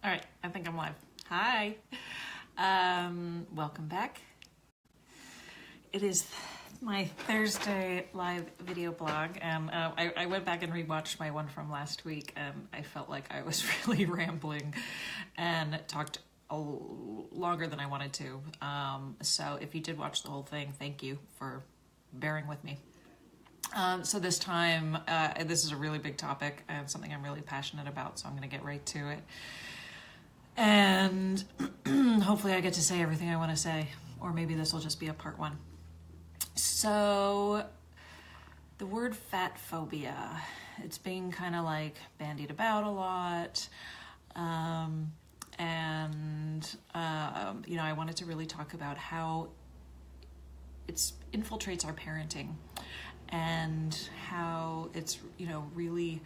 All right, I think I'm live. Hi. Welcome back. It is my Thursday live video blog, and I went back and rewatched my one from last week, and I felt like I was really rambling and talked longer than I wanted to. So if you did watch the whole thing, thank you for bearing with me. So this time, this is a really big topic and something I'm really passionate about, so I'm going to get right to it. And hopefully I get to say everything I want to say, or maybe this will just be a part one. So the word fatphobia, it's being kind of like bandied about a lot. I wanted to really talk about how it infiltrates our parenting and how it's, really,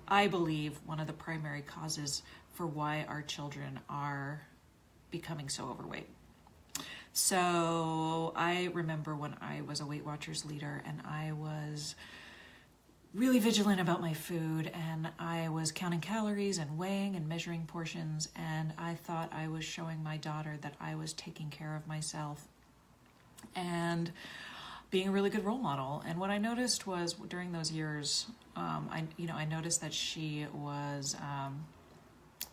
I believe, one of the primary causes for why our children are becoming so overweight. So I remember when I was a Weight Watchers leader and I was really vigilant about my food, and I was counting calories and weighing and measuring portions, and I thought I was showing my daughter that I was taking care of myself and being a really good role model. And what I noticed was during those years, I noticed that she was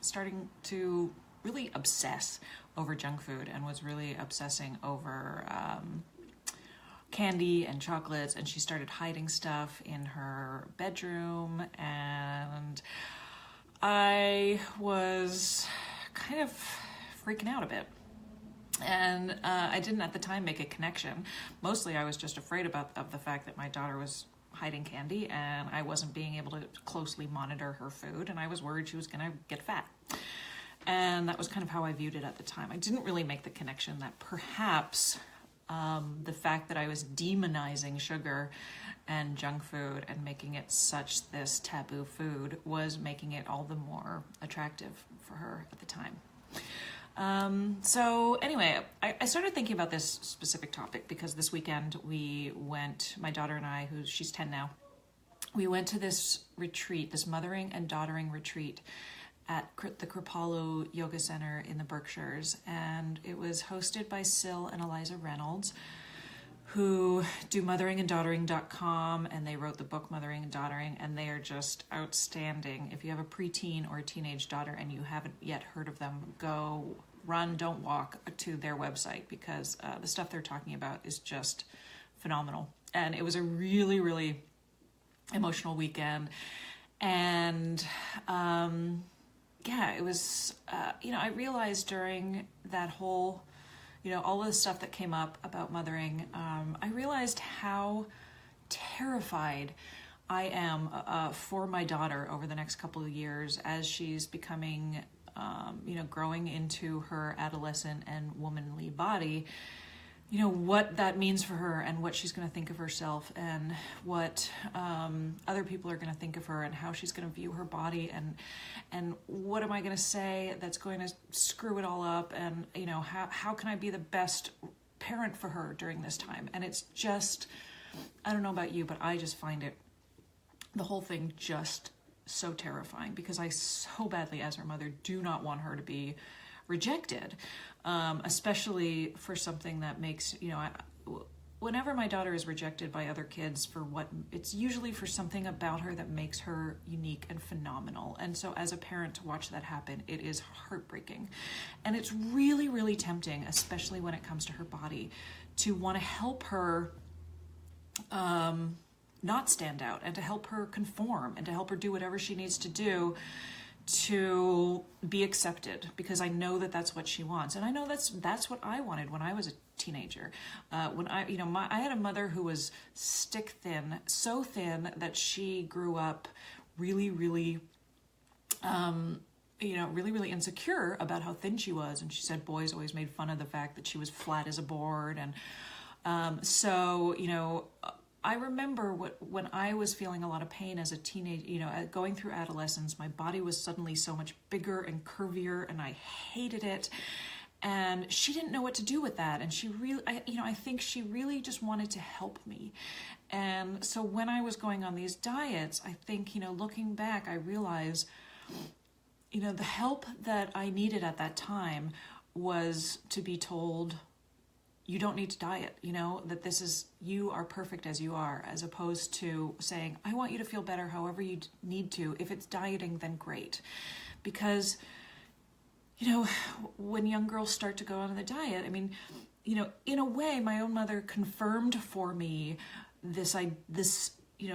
starting to really obsess over junk food and was really obsessing over candy and chocolates, and she started hiding stuff in her bedroom, and I was kind of freaking out a bit. And I didn't at the time make a connection. Mostly I was just afraid of the fact that my daughter was hiding candy and I wasn't being able to closely monitor her food, and I was worried she was going to get fat. And that was kind of how I viewed it at the time. I didn't really make the connection that perhaps the fact that I was demonizing sugar and junk food and making it such this taboo food was making it all the more attractive for her at the time. So anyway, I started thinking about this specific topic because this weekend we went, my daughter and I, she's 10 now, we went to this retreat, this mothering and daughtering retreat at the Kripalu Yoga Center in the Berkshires, and it was hosted by Syl and Eliza Reynolds, who do motheringandaughtering.com, and they wrote the book Mothering and Daughtering, and they are just outstanding. If you have a preteen or a teenage daughter and you haven't yet heard of them, go run, don't walk to their website, because the stuff they're talking about is just phenomenal. And it was a really, really emotional weekend. And it was, I realized during that whole, all of the stuff that came up about mothering, I realized how terrified I am for my daughter over the next couple of years as she's becoming, growing into her adolescent and womanly body, what that means for her and what she's going to think of herself and what other people are going to think of her and how she's going to view her body and what am I going to say that's going to screw it all up, and how can I be the best parent for her during this time. And it's just, I don't know about you, but I just find the whole thing just so terrifying, because I so badly as her mother do not want her to be rejected, especially for something that makes, whenever my daughter is rejected by other kids for it's usually for something about her that makes her unique and phenomenal. And so as a parent, to watch that happen, it is heartbreaking. And it's really, really tempting, especially when it comes to her body, to want to help her not stand out, and to help her conform, and to help her do whatever she needs to do to be accepted, because I know that that's what she wants. And I know that's what I wanted when I was a teenager. When I had a mother who was stick thin, so thin that she grew up really, really, really, really insecure about how thin she was. And she said boys always made fun of the fact that she was flat as a board. And I remember when I was feeling a lot of pain as a teenage, going through adolescence, my body was suddenly so much bigger and curvier, and I hated it. And she didn't know what to do with that. And she really, I think she really just wanted to help me. And so when I was going on these diets, I think, looking back, I realized, the help that I needed at that time was to be told, you don't need to diet, that you are perfect as you are, as opposed to saying, I want you to feel better however you need to. If it's dieting, then great. Because, when young girls start to go on the diet, in a way, my own mother confirmed for me this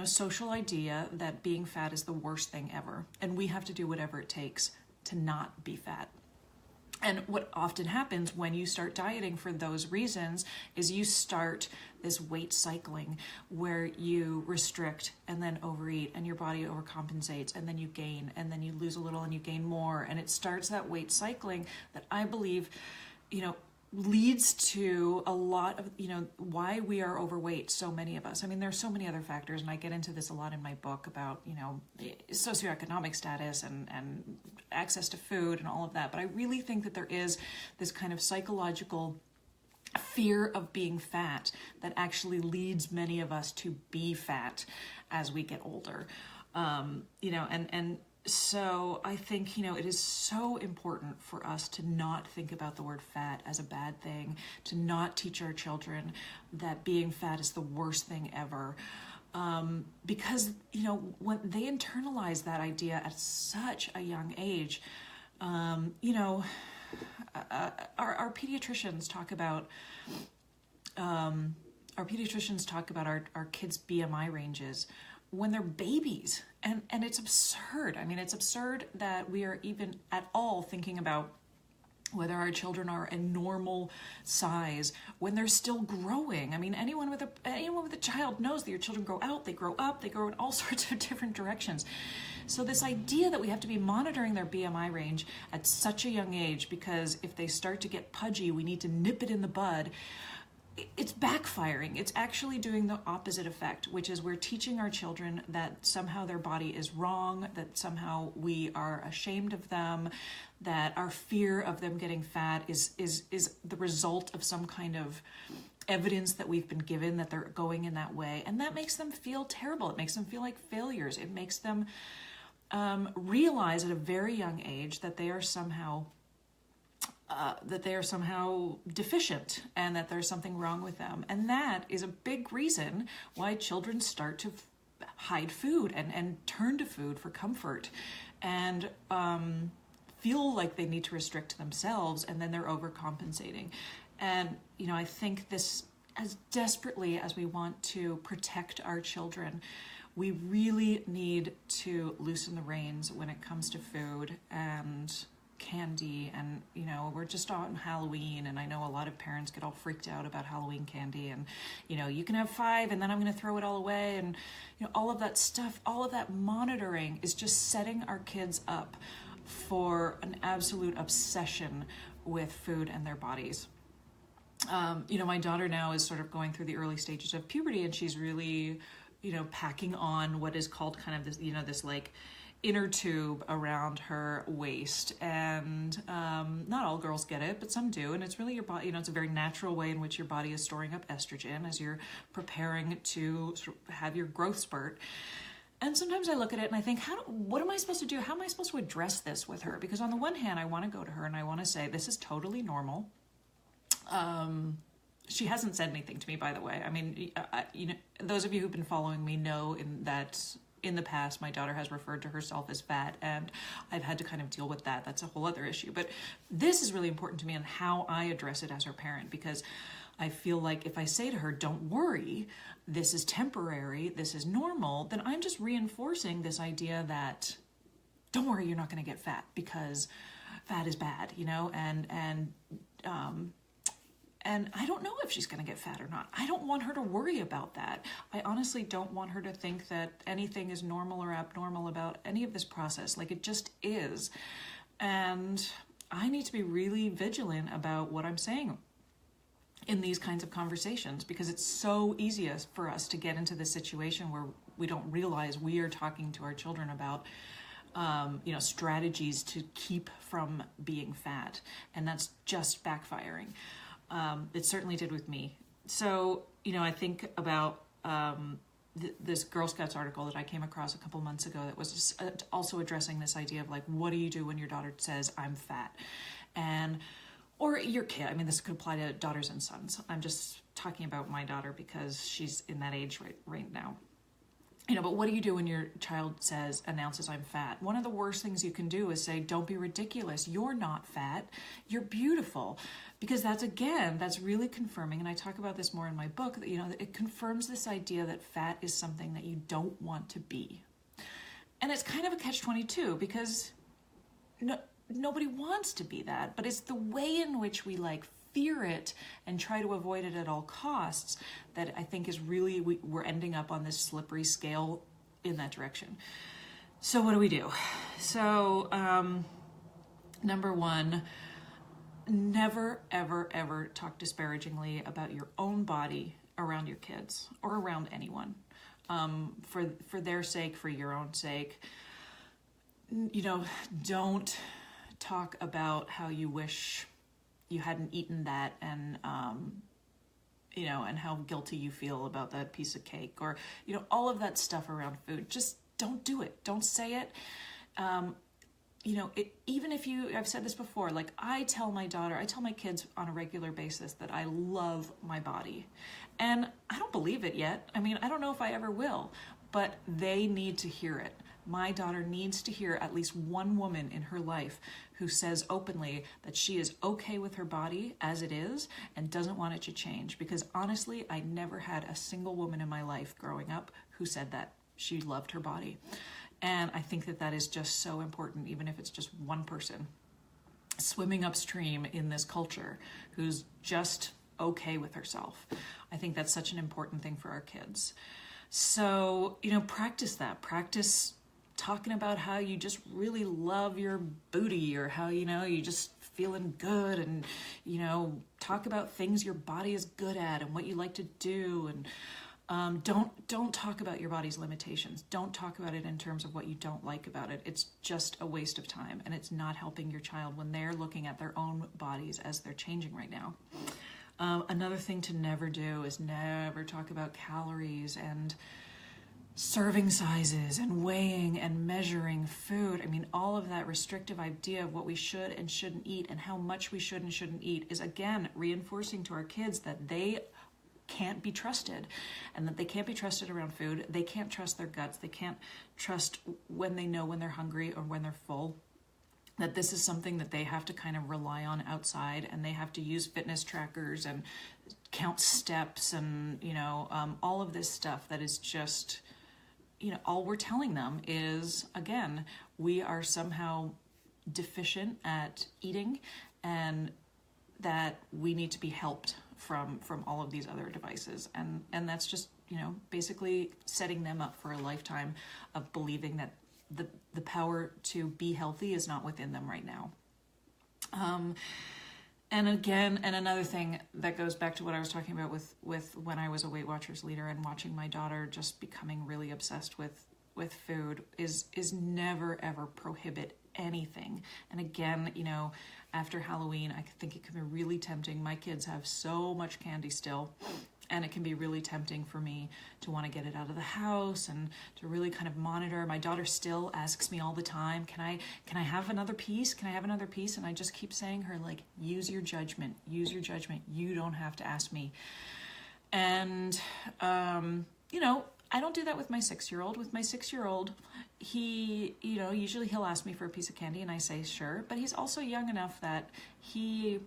social idea that being fat is the worst thing ever. And we have to do whatever it takes to not be fat. And what often happens when you start dieting for those reasons is you start this weight cycling where you restrict and then overeat and your body overcompensates and then you gain and then you lose a little and you gain more. And it starts that weight cycling that I believe, leads to a lot of, why we are overweight, so many of us. There's so many other factors, and I get into this a lot in my book about, socioeconomic status and access to food and all of that. But I really think that there is this kind of psychological fear of being fat that actually leads many of us to be fat as we get older. So I think, it is so important for us to not think about the word fat as a bad thing, to not teach our children that being fat is the worst thing ever. Because, when they internalize that idea at such a young age, our pediatricians talk about, our kids' BMI ranges when they're babies. And it's absurd. It's absurd that we are even at all thinking about whether our children are a normal size when they're still growing. Anyone with a child knows that your children grow out, they grow up, they grow in all sorts of different directions. So this idea that we have to be monitoring their BMI range at such a young age, because if they start to get pudgy, we need to nip it in the bud, it's backfiring. It's actually doing the opposite effect, which is we're teaching our children that somehow their body is wrong, that somehow we are ashamed of them, that our fear of them getting fat is the result of some kind of evidence that we've been given that they're going in that way. And that makes them feel terrible. It makes them feel like failures. It makes them realize at a very young age that they are somehow deficient and that there's something wrong with them. And that is a big reason why children start to hide food and turn to food for comfort and feel like they need to restrict themselves, and then they're overcompensating. And, I think this, as desperately as we want to protect our children, we really need to loosen the reins when it comes to food and candy. And we're just on Halloween, and I know a lot of parents get all freaked out about Halloween candy, and you can have 5 and then I'm going to throw it all away, and all of that stuff. All of that monitoring is just setting our kids up for an absolute obsession with food and their bodies. My daughter now is sort of going through the early stages of puberty, and she's really packing on what is called kind of this this like inner tube around her waist. And not all girls get it, but some do. And it's really your body, it's a very natural way in which your body is storing up estrogen as you're preparing to sort of have your growth spurt. And sometimes I look at it and I think, what am I supposed to do? How am I supposed to address this with her? Because on the one hand, I want to go to her and I want to say, this is totally normal. She hasn't said anything to me, by the way. Those of you who've been following me know that in the past, my daughter has referred to herself as fat, and I've had to kind of deal with that. That's a whole other issue. But this is really important to me and how I address it as her parent, because I feel like if I say to her, don't worry, this is temporary, this is normal, then I'm just reinforcing this idea that, don't worry, you're not going to get fat because fat is bad, and I don't know if she's going to get fat or not. I don't want her to worry about that. I honestly don't want her to think that anything is normal or abnormal about any of this process. Like, it just is. And I need to be really vigilant about what I'm saying in these kinds of conversations, because it's so easy for us to get into this situation where we don't realize we are talking to our children about strategies to keep from being fat. And that's just backfiring. It certainly did with me. So, I think about this Girl Scouts article that I came across a couple months ago that was also addressing this idea of like, what do you do when your daughter says I'm fat? Or your kid. I mean, this could apply to daughters and sons. I'm just talking about my daughter because she's in that age right now. But what do you do when your child announces I'm fat? One of the worst things you can do is say, don't be ridiculous. You're not fat. You're beautiful. Because that's really confirming. And I talk about this more in my book, that, it confirms this idea that fat is something that you don't want to be. And it's kind of a catch-22 because nobody wants to be that, but it's the way in which we fear it and try to avoid it at all costs that I think is really, we're ending up on this slippery scale in that direction. So what do we do? So number one, never, ever, ever talk disparagingly about your own body around your kids or around anyone, for their sake, for your own sake. Don't talk about how you wish you hadn't eaten that and how guilty you feel about that piece of cake, or all of that stuff around food. Just don't do it. Don't say it. Even if I've said this before, I tell my kids on a regular basis that I love my body, and I don't believe it yet. I mean, I don't know if I ever will, but they need to hear it. My daughter needs to hear at least one woman in her life who says openly that she is okay with her body as it is and doesn't want it to change. Because honestly, I never had a single woman in my life growing up who said that she loved her body. And I think that is just so important, even if it's just one person swimming upstream in this culture who's just okay with herself. I think that's such an important thing for our kids. So, practice that. Practice talking about how you just really love your booty, or how, you just feeling good, and, talk about things your body is good at and what you like to do. And don't talk about your body's limitations. Don't talk about it in terms of what you don't like about it. It's just a waste of time, and it's not helping your child when they're looking at their own bodies as they're changing right now. Another thing to never do is never talk about calories and serving sizes and weighing and measuring food. I mean, all of that restrictive idea of what we should and shouldn't eat and how much we should and shouldn't eat is, again, reinforcing to our kids that they can't be trusted, and that they can't be trusted around food. They can't trust their guts. They can't trust when they know when they're hungry or when they're full. That this is something that they have to kind of rely on outside, and they have to use fitness trackers and count steps and, all of this stuff that is just, all we're telling them is, again, we are somehow deficient at eating, and that we need to be helped from all of these other devices. And that's just, basically setting them up for a lifetime of believing that the power to be healthy is not within them right now. And another thing that goes back to what I was talking about with when I was a Weight Watchers leader and watching my daughter just becoming really obsessed with food is never ever prohibit anything. And again, after Halloween, I think it can be really tempting. My kids have so much candy still, and it can be really tempting for me to want to get it out of the house and to really kind of monitor. My daughter still asks me all the time, can I have another piece? Can I have another piece? And I just keep saying her, use your judgment. Use your judgment. You don't have to ask me. And, I don't do that with my 6-year-old. With my 6-year-old, he, usually he'll ask me for a piece of candy and I say, sure. But he's also young enough that he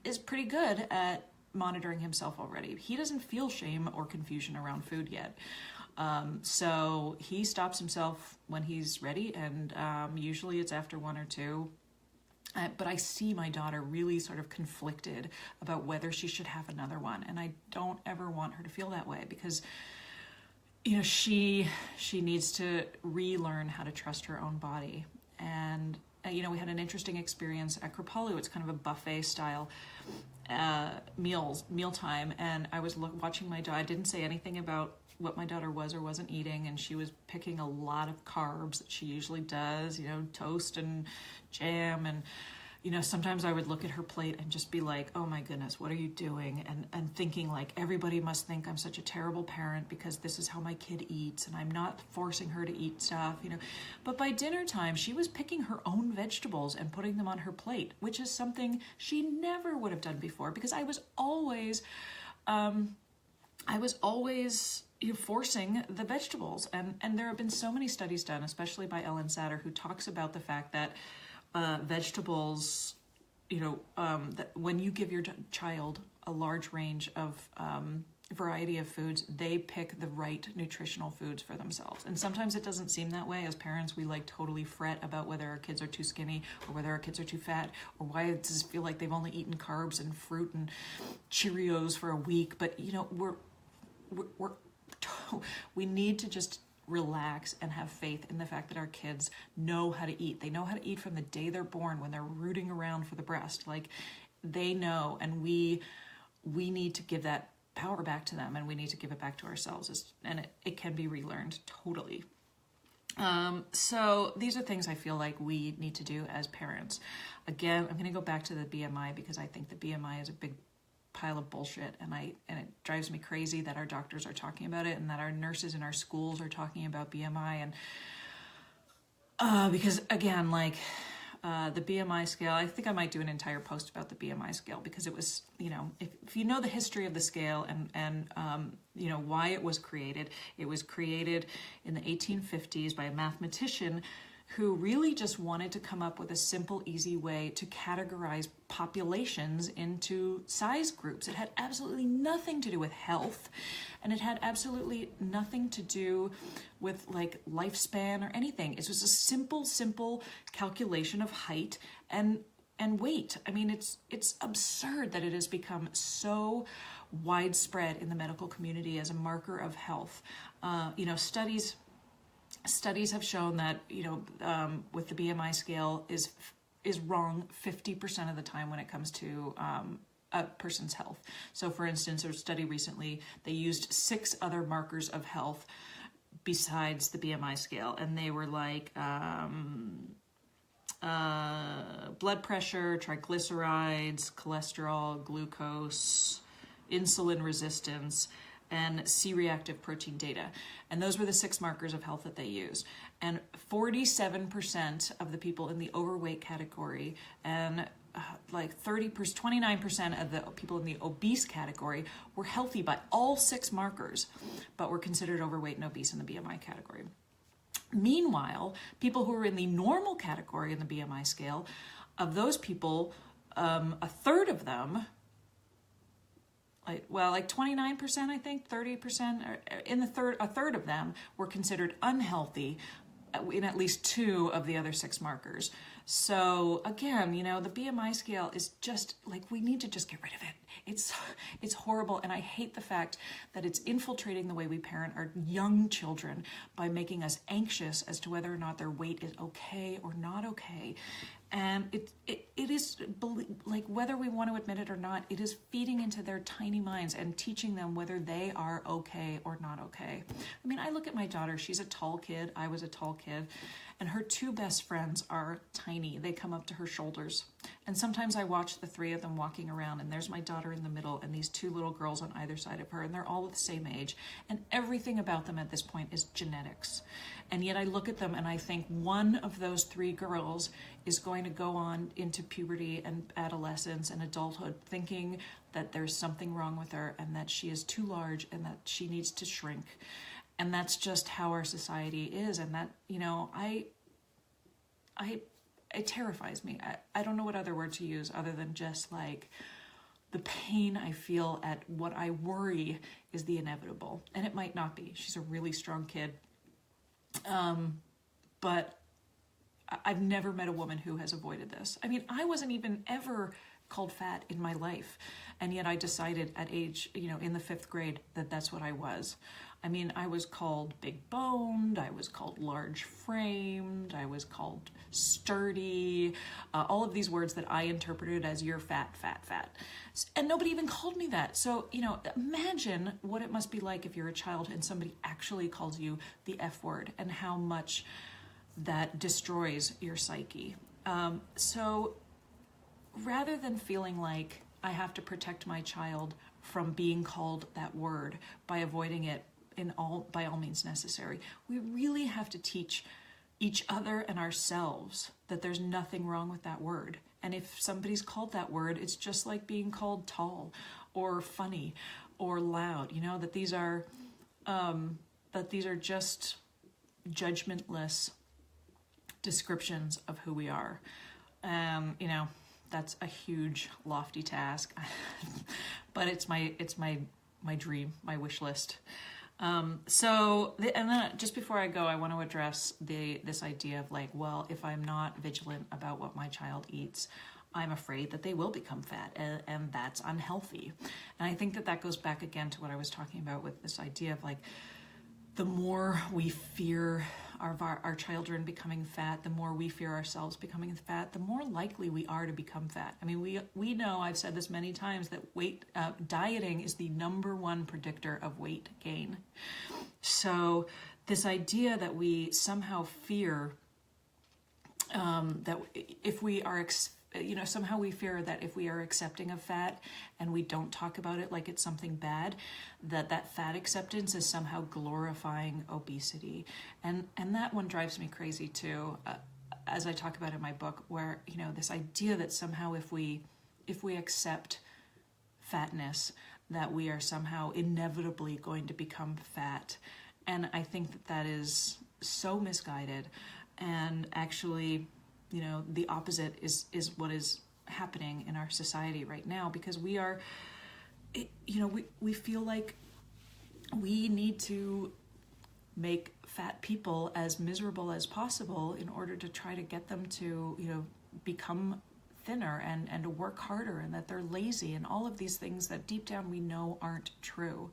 is pretty good at monitoring himself already. He doesn't feel shame or confusion around food yet. So he stops himself when he's ready, and usually it's after 1 or 2. But I see my daughter really sort of conflicted about whether she should have another one. And I don't ever want her to feel that way, because she needs to relearn how to trust her own body. And we had an interesting experience at Kripalu. It's kind of a buffet style mealtime, and I was watching my daughter. I didn't say anything about what my daughter was or wasn't eating, and she was picking a lot of carbs that she usually does, toast and jam, and you know, sometimes I would look at her plate and just be like, oh my goodness, what are you doing? And thinking like, everybody must think I'm such a terrible parent because this is how my kid eats and I'm not forcing her to eat stuff, you know. But by dinner time, she was picking her own vegetables and putting them on her plate, which is something she never would have done before, because I was always, you know, forcing the vegetables. And there have been so many studies done, especially by Ellen Satter, who talks about the fact that vegetables, you know, that when you give your child a large range of variety of foods, they pick the right nutritional foods for themselves. And sometimes it doesn't seem that way. As parents, we like totally fret about whether our kids are too skinny or whether our kids are too fat, or why does it feel like they've only eaten carbs and fruit and Cheerios for a week. But, you know, we need to just relax and have faith in the fact that our kids know how to eat. They know how to eat from the day they're born, when they're rooting around for the breast. Like, they know, and we need to give that power back to them, and we need to give it back to ourselves. And it can be relearned totally. So these are things I feel like we need to do as parents. Again, I'm going to go back to the BMI, because I think the BMI is a big pile of bullshit, and it drives me crazy that our doctors are talking about it and that our nurses in our schools are talking about BMI. And because again, like the BMI scale, I think I might do an entire post about the BMI scale, because it was, you know, if you know the history of the scale and you know why it was created in the 1850s by a mathematician who really just wanted to come up with a simple, easy way to categorize populations into size groups. It had absolutely nothing to do with health, and it had absolutely nothing to do with like lifespan or anything. It was a simple calculation of height and weight. I mean, it's absurd that it has become so widespread in the medical community as a marker of health. You know, studies have shown that, you know, with the BMI scale is wrong 50% of the time when it comes to a person's health. So for instance, a study recently, they used 6 other markers of health besides the BMI scale, and they were like blood pressure, triglycerides, cholesterol, glucose, insulin resistance, and C-reactive protein data. And those were the 6 markers of health that they used. And 47% of the people in the overweight category and like 29% of the people in the obese category were healthy by all 6 markers, but were considered overweight and obese in the BMI category. Meanwhile, people who were in the normal category in the BMI scale, of those people, a third of them, like 29%, I think, 30%, a third of them were considered unhealthy in at least 2 of the other 6 markers. So again, you know, the BMI scale is just like, we need to just get rid of it. It's horrible, and I hate the fact that it's infiltrating the way we parent our young children by making us anxious as to whether or not their weight is okay or not okay. And it is, like, whether we want to admit it or not, it is feeding into their tiny minds and teaching them whether they are okay or not okay. I mean, I look at my daughter, she's a tall kid, I was a tall kid, and her 2 best friends are tiny. They come up to her shoulders. And sometimes I watch the 3 of them walking around, and there's my daughter in the middle and these 2 little girls on either side of her, and they're all the same age. And everything about them at this point is genetics. And yet I look at them and I think one of those 3 girls is going to go on into puberty and adolescence and adulthood thinking that there's something wrong with her and that she is too large and that she needs to shrink. And that's just how our society is. And that, you know, it terrifies me. I don't know what other word to use other than just like the pain I feel at what I worry is the inevitable. And it might not be. She's a really strong kid. But I've never met a woman who has avoided this. I mean, I wasn't even ever called fat in my life. And yet I decided at age, you know, in the 5th grade that that's what I was. I mean, I was called big boned, I was called large framed, I was called sturdy, all of these words that I interpreted as you're fat, fat, fat. And nobody even called me that. So, you know, imagine what it must be like if you're a child and somebody actually calls you the F word and how much that destroys your psyche. So rather than feeling like I have to protect my child from being called that word by avoiding it by all means necessary, we really have to teach each other and ourselves that there's nothing wrong with that word. And if somebody's called that word, it's just like being called tall or funny or loud, that these are just judgmentless descriptions of who we are. That's a huge, lofty task, but it's my dream, my wish list. And then just before I go, I want to address this idea of like, well, if I'm not vigilant about what my child eats, I'm afraid that they will become fat, and that's unhealthy. And I think that goes back again to what I was talking about with this idea of like, the more we fear our children becoming fat, the more we fear ourselves becoming fat, the more likely we are to become fat. I mean, we know, I've said this many times, that dieting is the #1 predictor of weight gain. So this idea that we somehow fear that if we are somehow we fear that if we are accepting of fat and we don't talk about it like it's something bad, that fat acceptance is somehow glorifying obesity. And that one drives me crazy too, as I talk about in my book, where, this idea that somehow if we accept fatness, that we are somehow inevitably going to become fat. And I think that is so misguided, and actually, the opposite is what is happening in our society right now, because we are, we feel like we need to make fat people as miserable as possible in order to try to get them to, become thinner and to work harder, and that they're lazy and all of these things that deep down we know aren't true.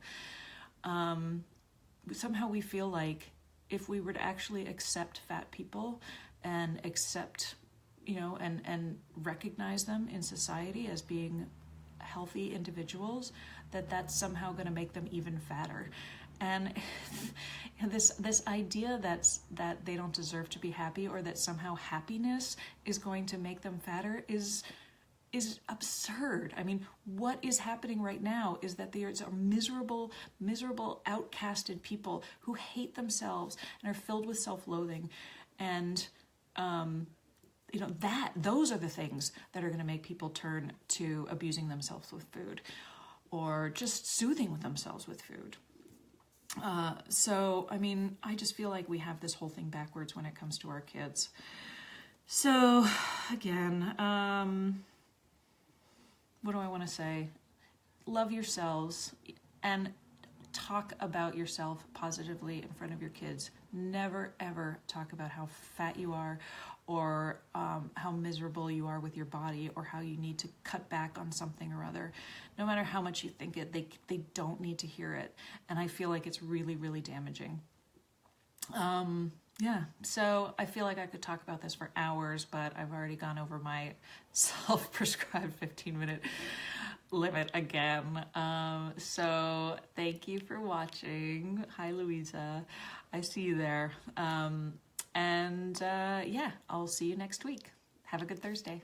Somehow we feel like if we were to actually accept fat people and accept, and recognize them in society as being healthy individuals, that's somehow going to make them even fatter. And this idea that they don't deserve to be happy, or that somehow happiness is going to make them fatter is absurd. I mean, what is happening right now is that there's miserable, outcasted people who hate themselves and are filled with self-loathing. And, those are the things that are going to make people turn to abusing themselves with food, or just soothing themselves with food. So, I mean, I just feel like we have this whole thing backwards when it comes to our kids. So, again, what do I want to say? Love yourselves and talk about yourself positively in front of your kids. Never, ever talk about how fat you are, or how miserable you are with your body, or how you need to cut back on something or other. No matter how much you think it, they don't need to hear it. And I feel like it's really, really damaging. So I feel like I could talk about this for hours, but I've already gone over my self-prescribed 15-minute limit again. So thank you for watching. Hi, Louisa. I see you there. I'll see you next week. Have a good Thursday.